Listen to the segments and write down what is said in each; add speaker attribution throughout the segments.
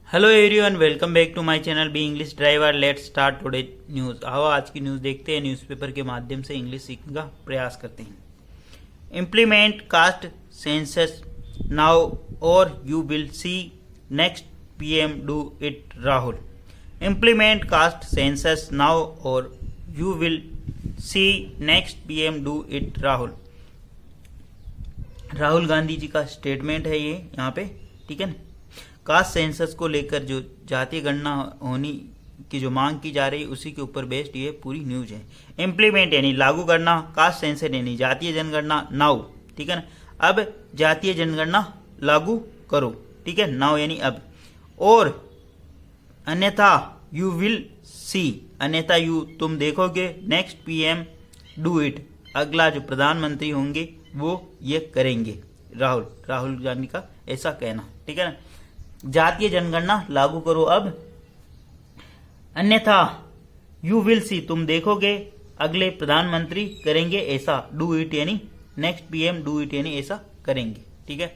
Speaker 1: Hello everyone, welcome back to my channel be English driver. Let's start today news. आओ आज की news देखते हैं। न्यूज़पेपर के माध्यम से इंग्लिश सीखने का प्रयास करते हैं। इम्प्लीमेंट कास्ट सेंसस नाउ और you will see next PM do it Rahul. Implement caste census now और you will see next PM do it Rahul. Rahul Gandhi ji का स्टेटमेंट है ये यहाँ पे, ठीक है ना। कास्ट सेंसस को लेकर जो जातीय गणना होने की जो मांग की जा रही है उसी के ऊपर बेस्ड ये पूरी न्यूज है। इम्प्लीमेंट यानी लागू करना, कास्ट सेंसस यानी जातीय जनगणना नाउ, ठीक है ना। अब जातीय जनगणना लागू करो, ठीक है। नाउ यानी अब, और अन्यथा यू विल सी, अन्यथा यू तुम देखोगे, नेक्स्ट पीएम डू इट, अगला जो प्रधानमंत्री होंगे वो ये करेंगे। राहुल गांधी का ऐसा कहना, ठीक है ना। जातीय जनगणना लागू करो अब, अन्यथा यू विल सी तुम देखोगे, अगले प्रधानमंत्री करेंगे ऐसा। डू इट यानी नेक्स्ट पीएम डू इट यानी ऐसा करेंगे, ठीक है।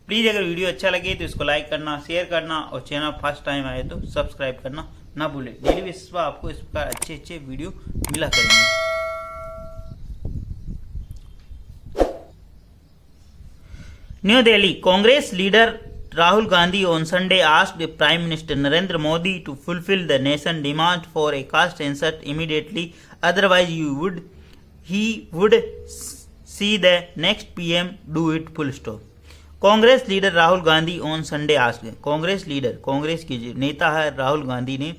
Speaker 1: प्लीज अगर वीडियो अच्छा लगे तो इसको लाइक करना, शेयर करना और चैनल फर्स्ट टाइम आए तो सब्सक्राइब करना ना भूले। डेली बेसिस पर आपको इस प्रकार अच्छे वीडियो मिला करेंगे। New Delhi, Congress leader Rahul Gandhi on Sunday asked Prime Minister Narendra Modi to fulfill the nation's demand for a caste census immediately, otherwise he would see the next PM do it full stop. Congress leader Rahul Gandhi on Sunday asked, Congress leader, Congress के जो नेता है राहुल गांधी ने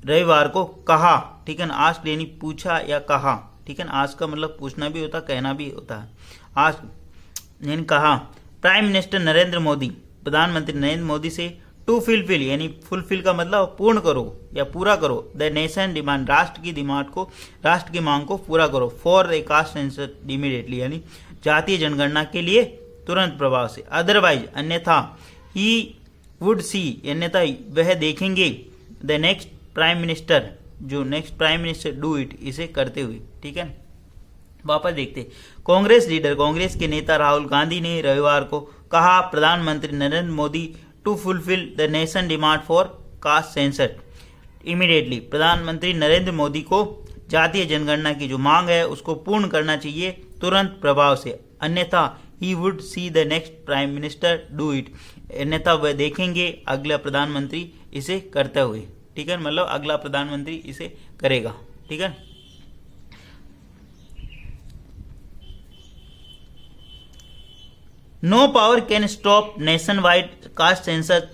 Speaker 1: रविवार को कहा, ठीक है ना। आस्क्ड यानी पूछा या कहा, ठीक है ना। आस्क का मतलब पूछना भी होता, कहना भी होता है। आस्क यानी कहा प्राइम मिनिस्टर नरेंद्र मोदी, प्रधानमंत्री नरेंद्र मोदी से टू फुलफिल यानी फुलफिल का मतलब पूर्ण करो या पूरा करो, द नेशन डिमांड राष्ट्र की डिमांड को, राष्ट्र की मांग को पूरा करो, for a cast census immediately यानी जातीय जनगणना के लिए तुरंत प्रभाव से, अदरवाइज अन्यथा ही वुड सी अन्यथा वह देखेंगे, द नेक्स्ट प्राइम मिनिस्टर जो next prime minister do it इसे करते हुए, ठीक है। वापस देखते, कांग्रेस लीडर, कांग्रेस के नेता राहुल गांधी ने रविवार को कहा प्रधानमंत्री Narendra Modi to fulfil the nation demand for caste census immediately, प्रधानमंत्री नरेंद्र मोदी को जातीय जनगणना की जो मांग है उसको पूर्ण करना चाहिए तुरंत प्रभाव से, अन्यथा he would see the next prime minister do it, अन्यथा वह देखेंगे अगला प्रधानमंत्री इसे करते हुए, ठीक है। मतलब अगला प्रधानमंत्री इसे करेगा, ठीक है। No power can stop nationwide caste census,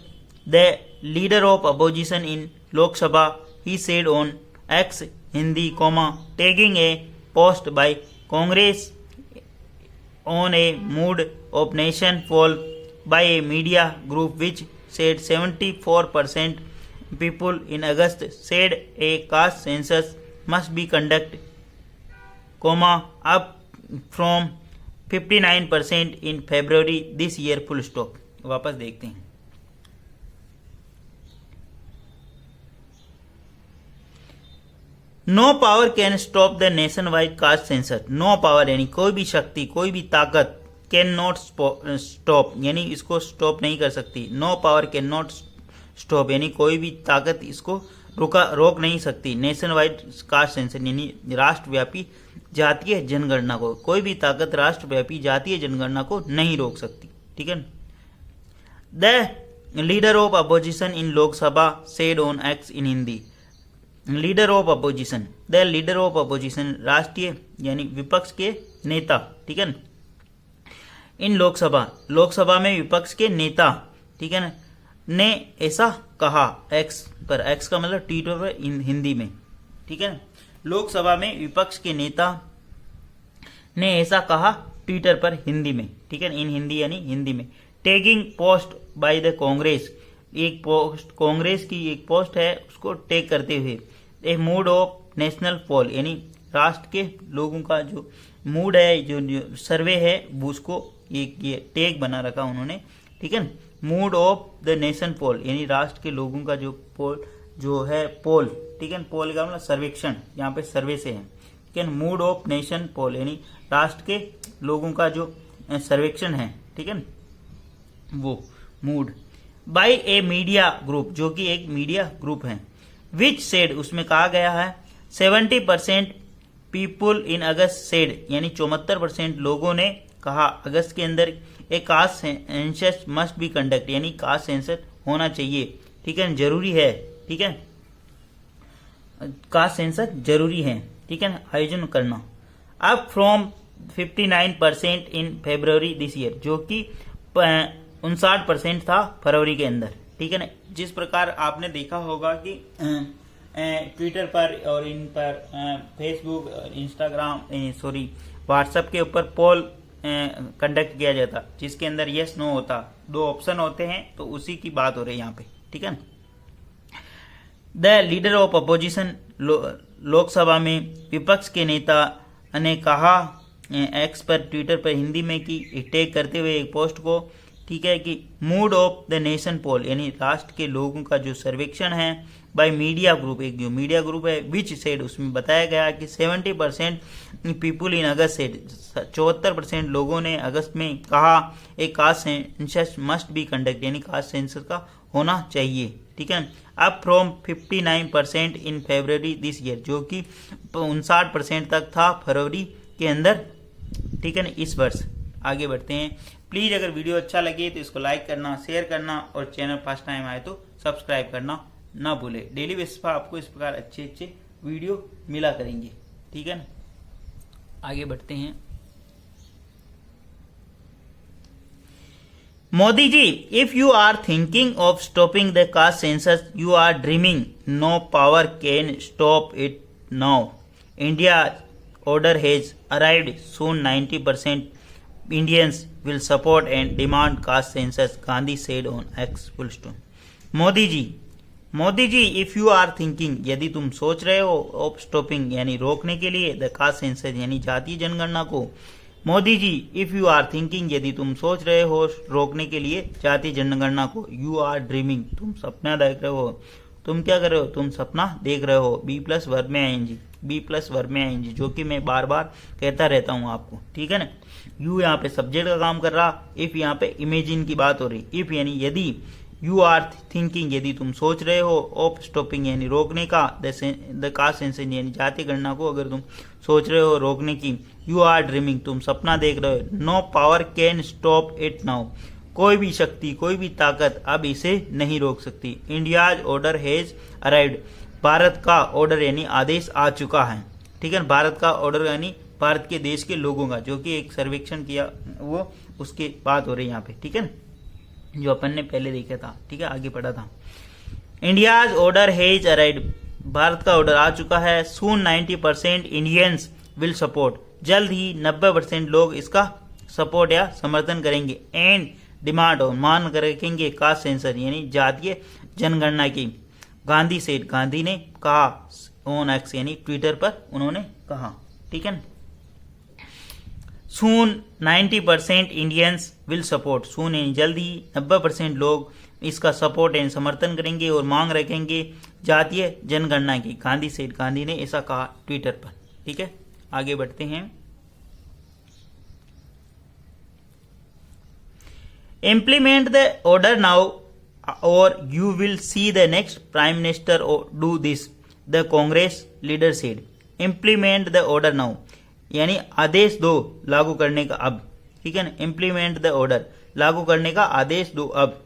Speaker 1: the leader of opposition in Lok Sabha, he said on X Hindi, tagging a post by Congress on a mood of nation poll by a media group which said 74% people in August said a caste census must be conducted, up from 59% in February this year, full stop। वापस देखते हैं। No power can stop the nationwide caste census, no power यानी कोई भी शक्ति, कोई भी ताकत, कैन नॉट स्टॉप यानी इसको स्टॉप नहीं कर सकती। No power can not stop यानी कोई भी ताकत इसको रोक नहीं सकती। नेशन वाइड कास्ट सेंसस यानी राष्ट्रव्यापी जातीय जनगणना को, कोई भी ताकत राष्ट्रव्यापी जातीय जनगणना को नहीं रोक सकती, ठीक है। The leader of opposition in Lok Sabha said on x in Hindi, leader of opposition, the leader of opposition राष्ट्रीय यानी विपक्ष के नेता, ठीक है ना। इन लोकसभा में विपक्ष के नेता, ठीक है ना, ने ऐसा कहा एक्स पर, एक्स का मतलब ट्विटर पर हिंदी में, ठीक है ना। लोकसभा में विपक्ष के नेता ने ऐसा कहा ट्विटर पर हिंदी में, ठीक है। इन हिंदी यानी हिंदी में। Tagging post by the Congress, एक पोस्ट कांग्रेस की एक पोस्ट है उसको टैग करते हुए, ए मूड ऑफ नेशनल पोल यानी राष्ट्र के लोगों का जो मूड है, जो सर्वे है उसको एक ये टैग बना रखा उन्होंने, ठीक है। मूड ऑफ द नेशन पोल यानी राष्ट्र के लोगों का जो पोल जो है पोल, ठीक है। पोल का मतलब सर्वेक्षण, यहाँ पे सर्वे से है, ठीक है। मूड ऑफ नेशन पोल यानी राष्ट्र के लोगों का जो सर्वेक्षण है, ठीक है, वो मूड बाय ए मीडिया ग्रुप, जो कि एक मीडिया ग्रुप है, विच सेड, उसमें कहा गया है 70% पीपुल इन अगस्त सेड, यानी 74% लोगों ने कहा अगस्त के अंदर एक caste census must be conduct, यानी कास्ट सेंसस होना चाहिए, ठीक है, जरूरी है, ठीक है, कास्ट सेंसस जरूरी है, ठीक है, आयोजन करना। अब from 59% in February this year, जो कि 59% था फरवरी के अंदर, ठीक है ना। जिस प्रकार आपने देखा होगा कि ट्विटर पर और इन पर फेसबुक, इंस्टाग्राम, व्हाट्सएप के ऊपर पोल कंडक्ट किया जाता, जिसके अंदर यस नो होता, 2 ऑप्शन होते हैं, तो उसी की बात हो रही है यहाँ पे, ठीक है ना। The leader of opposition, Lok Sabha में विपक्ष के नेता ने कहा एक्स पर, ट्विटर पर हिंदी में कि टैग करते हुए एक पोस्ट को, ठीक है, कि मूड ऑफ द नेशन पोल, यानी राष्ट्र के लोगों का जो सर्वेक्षण है बाय मीडिया ग्रुप, एक जो मीडिया ग्रुप है, विच सेड, उसमें बताया गया कि 70% पीपुल इन अगस्त सेड, 74% लोगों ने अगस्त में कहा एक caste census must be conduct, यानी कास्ट सेंसस का होना चाहिए, ठीक है। अब from 59% in February this year, जो कि 59% तक था फरवरी के अंदर, ठीक है ना, इस वर्ष। आगे बढ़ते हैं। प्लीज अगर वीडियो अच्छा लगे तो इसको लाइक करना, शेयर करना, और चैनल फर्स्ट टाइम आए तो सब्सक्राइब करना ना भूले। डेली बेसिस पर आपको इस प्रकार अच्छे अच्छे वीडियो मिला करेंगे, ठीक है ना। आगे बढ़ते हैं। Modi ji, if you are thinking of stopping the caste census, you are dreaming, no power can stop it now. India order has arrived soon, 90% Indians will support and demand caste census, Gandhi said on X full stop। Modi ji, if you are thinking, यदि तुम सोच रहे हो, of stopping यानी रोकने के लिए, the caste census यानी जातीय जनगणना को। Modi ji, if you are thinking, यदि तुम सोच रहे हो रोकने के लिए जातीय जनगणना को। यू आर ड्रीमिंग, तुम सपना देख रहे हो। तुम क्या कर रहे हो? तुम सपना देख रहे हो। बी प्लस वर्ब में आएंगी, बी प्लस वर्ब में आएंगी, जो कि मैं बार बार कहता रहता हूँ आपको, ठीक है ना। यू यहाँ पे सब्जेक्ट का काम कर रहा, इफ यहाँ पे इमेजिन की बात हो रही। इफ यानी यदि, यू आर थिंकिंग यदि तुम सोच रहे हो, ऑफ स्टॉपिंग यानी रोकने का, द कास्ट सेंसस यानी जातीय गणना को अगर तुम सोच रहे हो रोकने की। यू आर ड्रीमिंग, तुम सपना देख रहे हो। No power can stop it now, कोई भी शक्ति, कोई भी ताकत अब इसे नहीं रोक सकती। India's order has arrived, Bharat का ऑर्डर यानी आदेश आ चुका है, ठीक है। भारत का ऑर्डर यानी भारत के देश के लोगों का, जो कि एक सर्वेक्षण किया वो उसकी बात हो रही है यहाँ पे, ठीक है, जो अपन ने पहले देखा था, ठीक है, आगे पढ़ा था। India's order has arrived, Bharat का ऑर्डर आ चुका है। सून 90% इंडियंस विल सपोर्ट, जल्द ही 90% लोग इसका सपोर्ट या समर्थन करेंगे। एंड डिमांड और मांग रखेंगे कास्ट सेंसस यानी जातीय जनगणना की। गांधी सेड, गांधी ने कहा, ऑन एक्स यानी ट्विटर पर उन्होंने कहा, ठीक है। सून 90% इंडियंस विल सपोर्ट, सून यानी जल्द ही 90% लोग इसका सपोर्ट एंड समर्थन करेंगे और मांग रखेंगे जातीय जनगणना की। गांधी सेड, गांधी ने ऐसा कहा ट्विटर पर, ठीक है। आगे बढ़ते हैं। Implement the order now or you will see the next prime minister do this, the Congress leader said। Implement the order now यानी आदेश दो लागू करने का अब, ठीक है ना। Implement the order, लागू करने का आदेश दो अब।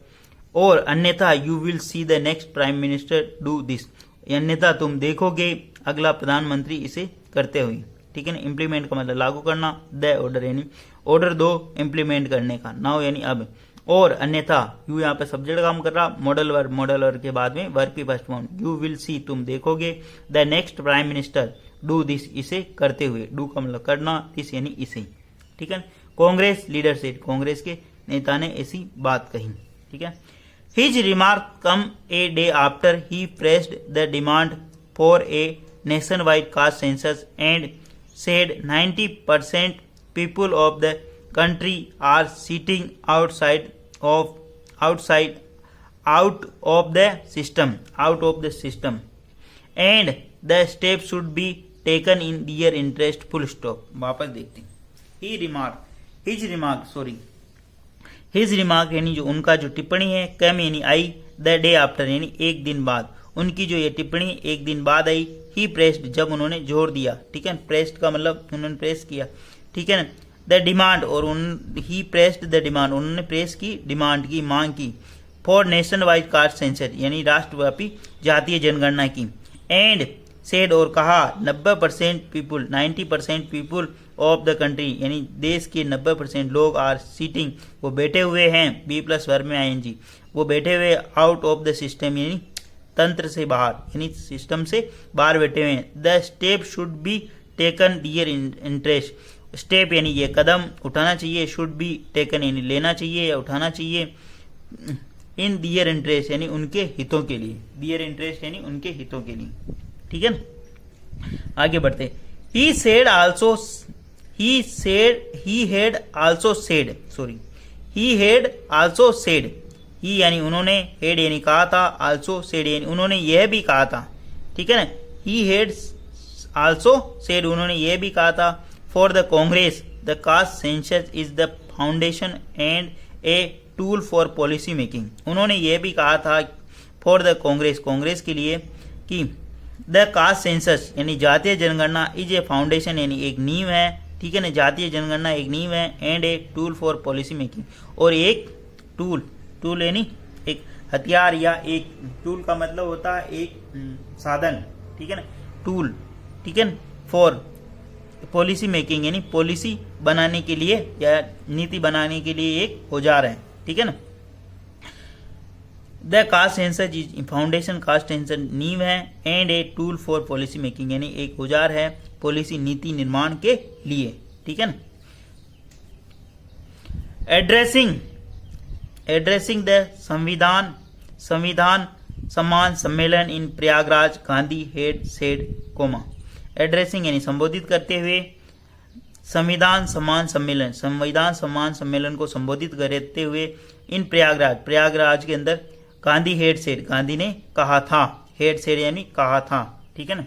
Speaker 1: और अन्यथा you will see the next prime minister do this, अन्यथा तुम देखोगे अगला प्रधानमंत्री इसे करते हुए, ठीक है ना। इम्प्लीमेंट का मतलब लागू करना, द ऑर्डर यानी ऑर्डर दो इम्प्लीमेंट करने का, नाउ यानी अब। और अन्यथा, यू यहाँ पे सब्जेक्ट काम कर रहा, मॉडल वर्ब के बाद में वर्ब की फर्स्ट फॉर्म। यू विल सी, तुम देखोगे, the next prime minister do this, इसे करते हुए। डू का मतलब करना, दिस यानी इसे, ठीक है। कांग्रेस लीडर सेड, कांग्रेस के नेता ने ऐसी बात कही, ठीक है। His remark come a day after he pressed the demand for a nation wide caste census and said 90% people of the country are sitting out of the system and the steps should be taken in their interest, full stop। वापस देखते हैं। His remark यानी जो उनका जो टिप्पणी है, कम यानी आई, द डे आफ्टर यानी एक दिन बाद, उनकी जो ये टिप्पणी एक दिन बाद आई, ही प्रेस्ड जब उन्होंने जोर दिया, ठीक है, प्रेस्ड का मतलब उन्होंने प्रेस किया, ठीक है ना, द डिमांड और ही प्रेस्ड द डिमांड, उन्होंने प्रेस की, डिमांड की, मांग की, for nationwide caste census यानी राष्ट्रव्यापी जातीय जनगणना की, एंड सेड और कहा 90% people 90% people of the country यानी देश के 90% लोग आर सीटिंग वो बैठे हुए हैं, बी प्लस वर्ब में आईएनजी, वो बैठे हुए आउट ऑफ द सिस्टम यानी तंत्र से बाहर यानी सिस्टम से बाहर बैठे हुए हैं। The step should be taken dear interest, step यानी ये कदम उठाना चाहिए, शुड बी टेकन यानी लेना चाहिए या उठाना चाहिए, इन दियर इंटरेस्ट यानी उनके हितों के लिए, दियर इंटरेस्ट यानी उनके हितों के लिए, ठीक है ना। आगे बढ़ते, he said also, he had also said, he यानी उन्होंने, हेड यानी कहा था, आल्सो सेड यानी उन्होंने यह भी कहा था, ठीक है ना, ही हैड आल्सो सेड उन्होंने यह भी कहा था, for the Congress the caste census is the foundation and a tool for policy making, उन्होंने यह भी कहा था फॉर द कांग्रेस, कांग्रेस के लिए कि द कास्ट सेंसस यानी जातीय जनगणना इज ए फाउंडेशन यानी एक नींव है, ठीक है ना, जातीय जनगणना एक नींव है, and a tool for policy making और एक टूल यानी एक हथियार या एक टूल का मतलब होता है एक साधन, ठीक है ना, टूल, ठीक है ना, फॉर पॉलिसी मेकिंग यानी पॉलिसी बनाने के लिए या नीति बनाने के लिए एक औजार है, ठीक है ना। The caste census is foundation, caste census नींव है, and a tool for policy making यानी एक औजार है पॉलिसी नीति निर्माण के लिए, ठीक है ना। Addressing the Samvidhan Samman Sammelan in Prayagraj, Gandhi had said comma, addressing यानी संबोधित करते हुए, संविधान सम्मान सम्मेलन को संबोधित करते हुए, इन प्रयागराज के अंदर, गांधी हेड सेड गांधी ने कहा था, हेड सेड यानी कहा था, ठीक है ना।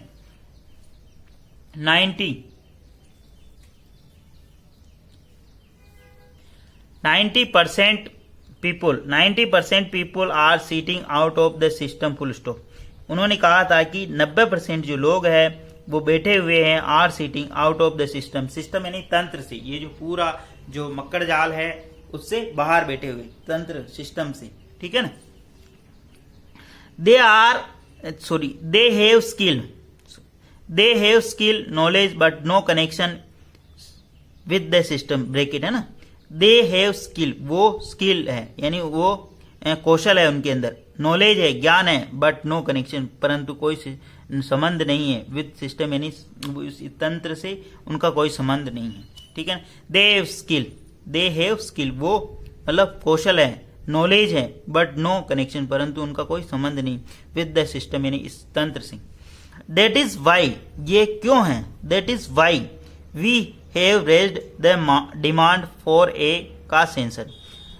Speaker 1: 90% people are sitting out of the system full stop, उन्होंने कहा था कि 90% जो लोग हैं वो बैठे हुए हैं, are sitting out of the system, system यानी तंत्र से, ये जो पूरा जो मक्कड़ जाल है उससे बाहर बैठे हुए, तंत्र सिस्टम से, ठीक है ना। They have skill knowledge but no connection with the system, bracket है ना, दे हैव स्किल वो स्किल है यानी वो कौशल है उनके अंदर, नॉलेज है ज्ञान है, बट नो कनेक्शन परंतु कोई संबंध नहीं है, विद सिस्टम यानी तंत्र से उनका कोई संबंध नहीं है, ठीक है। दे हैव स्किल वो मतलब कौशल है, नॉलेज है, बट नो कनेक्शन परंतु उनका कोई संबंध नहीं, विद द सिस्टम यानी इस तंत्र से। दैट इज वाई ये क्यों है, that is why we have raised the demand for a caste census,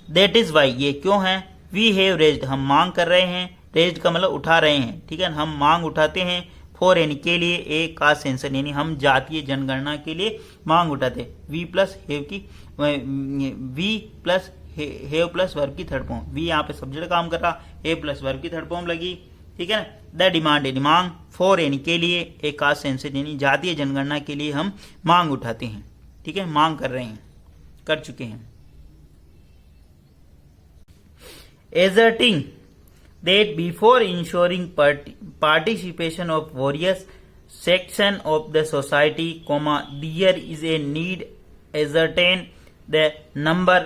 Speaker 1: that is why ये क्यों है, वी हैव रेज्ड हम मांग कर रहे हैं, रेज्ड का मतलब उठा रहे हैं, ठीक है, हम मांग उठाते हैं, फॉर यानी के लिए, ए कास्ट सेंसर यानी हम जातीय जनगणना के लिए मांग उठाते, we plus have plus verb की थर्ड फॉर्म, वी यहाँ पे सब्जेक्ट काम कर रहा, ए प्लस वर्ब की थर्ड फॉर्म लगी, ठीक है ना। द डिमांड यानी मांग, फॉर यानी के लिए, ए कास्ट सेंसस यानी जातीय जनगणना के लिए हम मांग उठाते हैं, ठीक है, मांग कर रहे हैं, कर चुके हैं। Asserting that before ensuring participation of various section of the society, there is a need ascertain the number,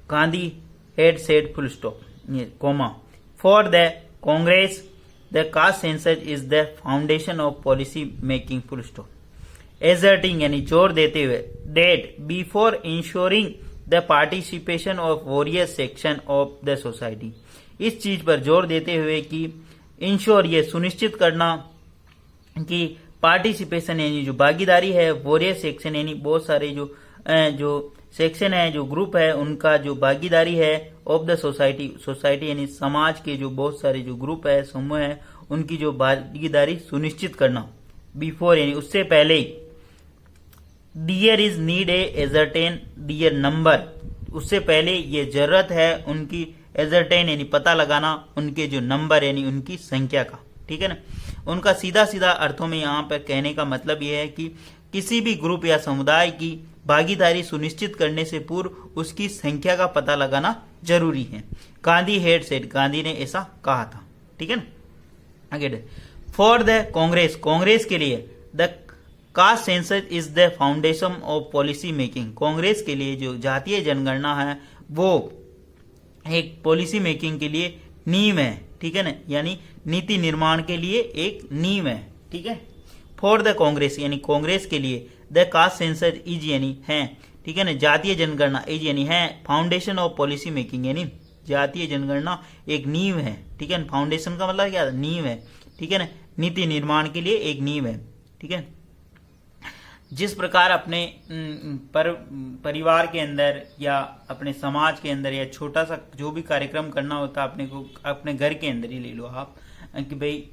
Speaker 1: Gandhi had said full stop, for the Congress the caste census is the foundation of policy making, full stop। Asserting यानी जोर देते हुए, that before ensuring the participation of various section of the society, इस चीज पर जोर देते हुए कि इंश्योर ये सुनिश्चित करना कि पार्टिसिपेशन यानी जो भागीदारी है, वेरियस सेक्शन यानी बहुत सारे जो सेक्शन है, जो ग्रुप है, उनका जो भागीदारी है, ऑफ द सोसाइटी यानी समाज के जो बहुत सारे जो ग्रुप है, समूह है, उनकी जो भागीदारी सुनिश्चित करना, बिफोर यानी उससे पहले। There is need a ascertain their number, उससे पहले ये जरूरत है उनकी एजरटेन यानी पता लगाना उनके जो नंबर यानी उनकी संख्या का, ठीक है ना। उनका सीधा सीधा अर्थों में यहाँ पर कहने का मतलब ये है कि किसी भी ग्रुप या समुदाय की भागीदारी सुनिश्चित करने से पूर्व उसकी संख्या का पता लगाना जरूरी है। गांधी हेड सेड, गांधी ने ऐसा कहा था, ठीक है ना। आगे फॉर द कांग्रेस, कांग्रेस के लिए the caste census is the foundation of policy making, Congress के लिए जो जातीय जनगणना है वो एक पॉलिसी मेकिंग के लिए नींव है, ठीक है ना, यानी नीति निर्माण के लिए एक नींव है, ठीक है। फॉर द कांग्रेस यानी कांग्रेस के लिए द कास्ट सेंसस इज यानी है, ठीक है ना, जातीय जनगणना इज यानी है फाउंडेशन ऑफ पॉलिसी मेकिंग यानी जातीय जनगणना एक नींव है, ठीक है। फाउंडेशन का मतलब क्या, नींव है, ठीक है ना, नीति निर्माण के लिए एक नींव है, ठीक है। जिस प्रकार अपने परिवार के अंदर या अपने समाज के अंदर या छोटा सा जो भी कार्यक्रम करना होता है अपने को अपने घर के अंदर ही ले लो आप कि भाई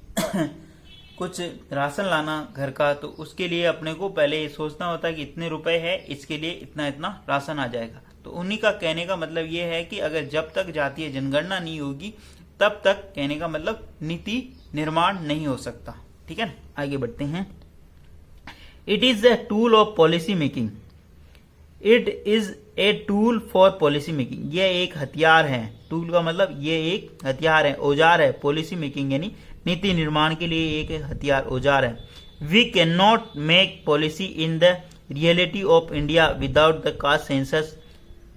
Speaker 1: कुछ राशन लाना घर का, तो उसके लिए अपने को पहले सोचना होता है कि इतने रुपए है, इसके लिए इतना इतना राशन आ जाएगा। तो उन्हीं का कहने का मतलब ये है कि अगर जब तक जातीय जनगणना नहीं होगी तब तक कहने का मतलब नीति निर्माण नहीं हो सकता, ठीक है ना। आगे बढ़ते हैं। It is a tool of policy making, it is a tool for policy making, यह एक हथियार है, टूल का मतलब ये एक हथियार है, औजार है, पॉलिसी मेकिंग यानी नीति निर्माण के लिए एक हथियार औजार है। We can not make policy in the reality of India without the caste census,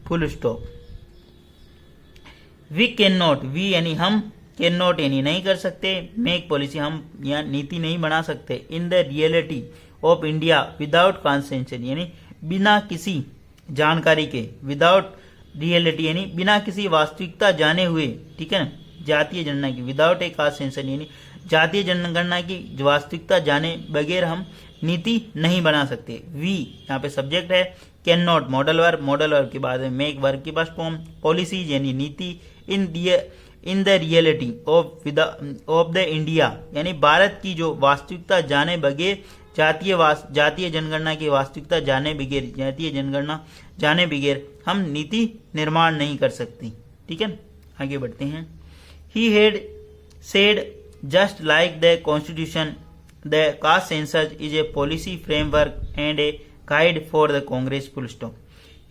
Speaker 1: full stop. We can not, we यानी हम, कैन नॉट यानी नहीं कर सकते, मेक पॉलिसी हम या नीति नहीं बना सकते, इन the reality of India without caste census यानी बिना किसी जानकारी के, विदाउट रियलिटी यानी बिना किसी वास्तविकता जाने हुए, ठीक है ना, जातीय जनगणना की, विदाउट ए कास्ट सेंसस यानी जातीय जनगणना की वास्तविकता जाने बगैर हम नीति नहीं बना सकते। वी यहाँ पे सब्जेक्ट है, कैन नॉट मॉडल वर्ब के बाद में मेक वर्ब के पास फॉर्म, पॉलिसीज यानी नीति, इन the reality of the India यानी भारत की जो वास्तविकता जाने बगैर, जातीय जनगणना की वास्तविकता जाने बगैर, जातीय जनगणना जाने बगैर हम नीति निर्माण नहीं कर सकती, ठीक है। आगे बढ़ते हैं। He had said, just like the Constitution, the caste census is a policy framework and a guide for the Congress, full stop.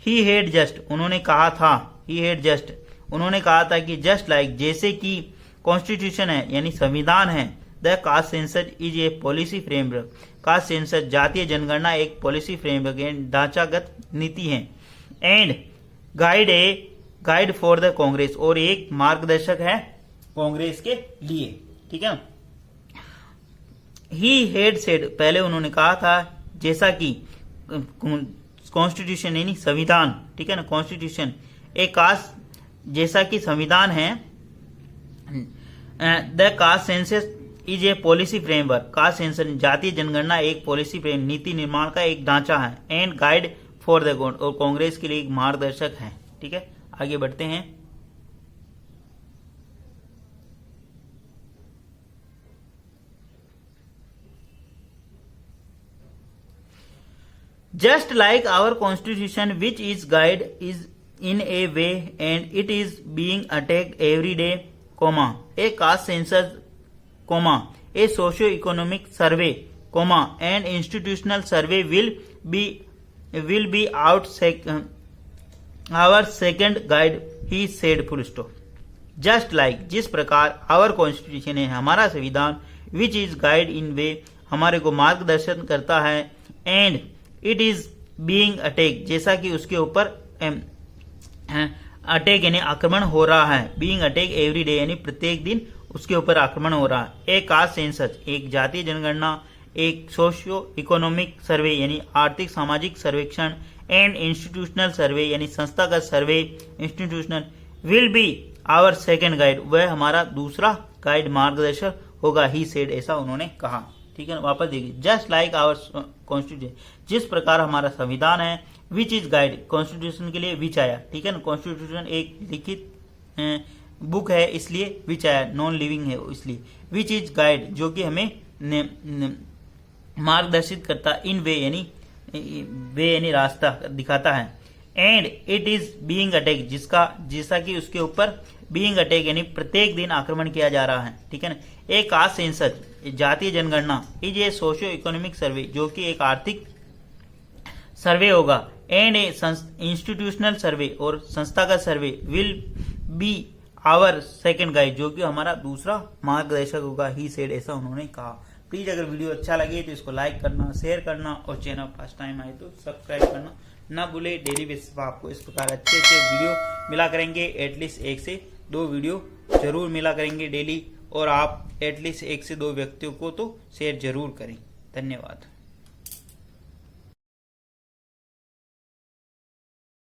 Speaker 1: He had just, उन्होंने कहा था, he had just, उन्होंने कहा था कि just like, जैसे कि कॉन्स्टिट्यूशन है यानी संविधान है, the caste census is a policy framework, caste census जातीय जनगणना एक पॉलिसी फ्रेमवर्क यानी ढांचागत नीति है, and guide for the Congress और एक मार्गदर्शक है कांग्रेस के लिए, ठीक है। ही हेड सेड, पहले उन्होंने कहा था जैसा कि कॉन्स्टिट्यूशन यानी संविधान, ठीक है ना, कॉन्स्टिट्यूशन एक कास्ट जैसा कि संविधान है, the caste census is a policy framework, caste census जातीय जनगणना एक पॉलिसी फ्रेम नीति निर्माण का एक ढांचा है, एंड गाइड फॉर द और कांग्रेस के लिए एक मार्गदर्शक है, ठीक है। आगे बढ़ते हैं। Just like our constitution, which is guide is in a way and it is being attacked every day, comma, a caste census, comma, a socio-economic survey, comma, and institutional survey will be our second guide, he said, full stop. Just like, जिस प्रकार our constitution है हमारा संविधान, which is guide in way हमारे को मार्गदर्शन करता है, and it is being attack जैसा कि उसके ऊपर अटैक यानी आक्रमण हो रहा है, बीइंग अटैक एवरी डे यानी प्रत्येक दिन उसके ऊपर आक्रमण हो रहा है। एक कास्ट सेंसस एक जातीय जनगणना, एक सोशियो इकोनॉमिक सर्वे यानी आर्थिक सामाजिक सर्वेक्षण, एंड इंस्टीट्यूशनल सर्वे यानी संस्थागत survey, institutional will be our second guide, वह हमारा दूसरा गाइड मार्गदर्शक होगा, ही सेड ऐसा उन्होंने कहा, ठीक है। वापस देखिए, जस्ट लाइक आवर कॉन्स्टिट्यूशन, जिस प्रकार हमारा संविधान है, विच इज गाइड कॉन्स्टिट्यूशन के लिए विच आया, ठीक है ना, कॉन्स्टिट्यूशन एक लिखित बुक है इसलिए विच आया, नॉन लिविंग है इसलिए, विच इज गाइड जो कि हमें मार्गदर्शित करता, इन वे यानी रास्ता दिखाता है, and it is being attack, जैसा कि उसके ऊपर बीइंग अटैक यानी प्रत्येक दिन आक्रमण किया जा रहा है, ठीक है ना। एक कास्ट सेंसस, जातीय जनगणना, is a socio economic survey, जो कि एक आर्थिक सर्वे होगा, एंड ए इंस्टीट्यूशनल सर्वे और संस्थागत survey will be our second guide, जो कि हमारा दूसरा मार्गदर्शक होगा, ही सेड, ऐसा उन्होंने कहा। प्लीज अगर वीडियो अच्छा लगे तो इसको लाइक करना, शेयर करना और चैनल फर्स्ट टाइम आए तो सब्सक्राइब करना ना भूले। डेली बेसिस पर आपको इस प्रकार अच्छे अच्छे वीडियो मिला करेंगे, एटलीस्ट 1 से 2 वीडियो जरूर मिला करेंगे डेली, और आप एटलीस्ट 1 से 2 व्यक्तियों को तो शेयर जरूर करें। धन्यवाद।